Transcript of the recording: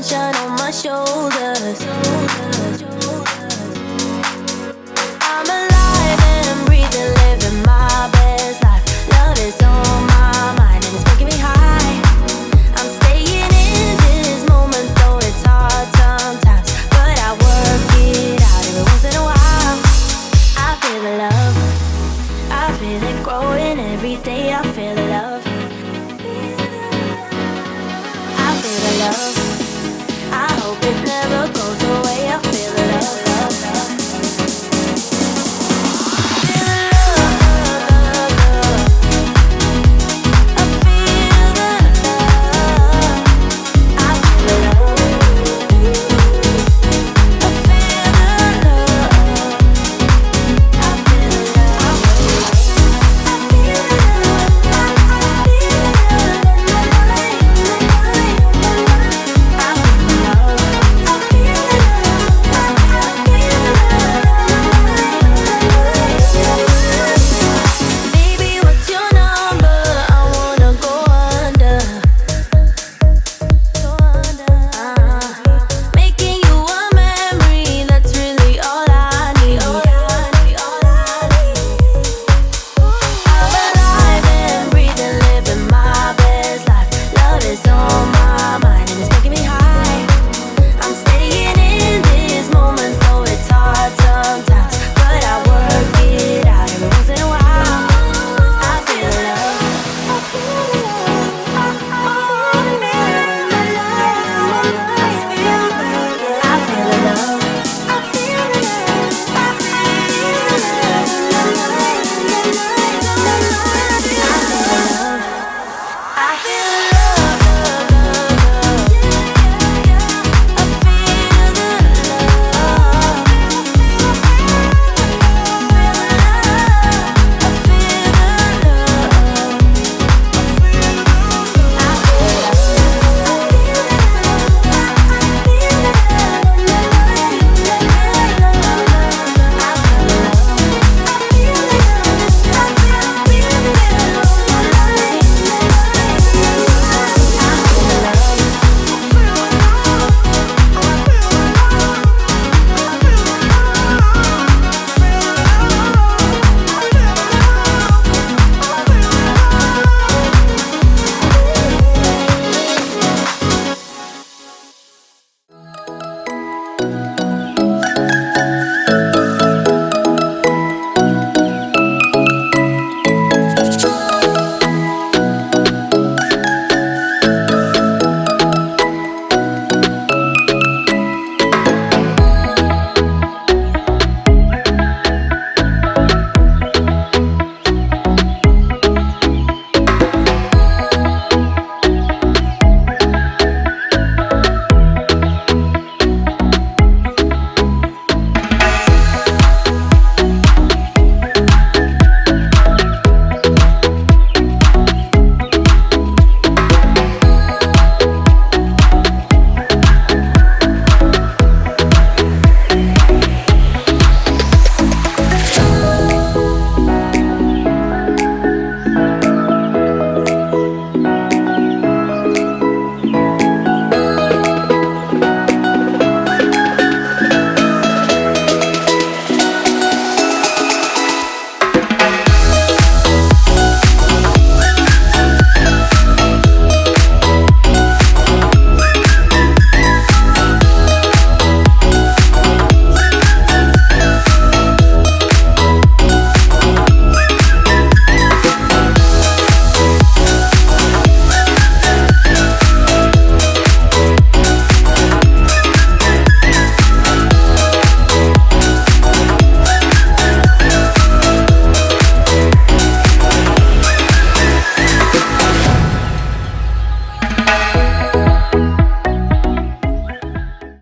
sunshine on my shoulders. I'm alive and breathing, living my best life. Love is on my mind and it's making me high. I'm staying in this moment, though it's hard sometimes, but I work it out every once in a while. I feel the love, I feel it growing every day. I feel the love, I feel the love. I hope it never goes away. I feel the love, love, love. Feel the love, love, love. I feel the love. I feel the love. I feel the love. I feel the love. I feel the love. I feel Baby, what's your number? I wanna go under. Making you a memory, that's really all I need. I'm alive and breathing, living my best life. Love is on my mind and it's making me high. I'm staying in this moment, though it's hard sometimes, but I work it out every once in a while. I feel love. I feel love. I feel love. I feel the love. I feel the love. I feel the love. I feel the love.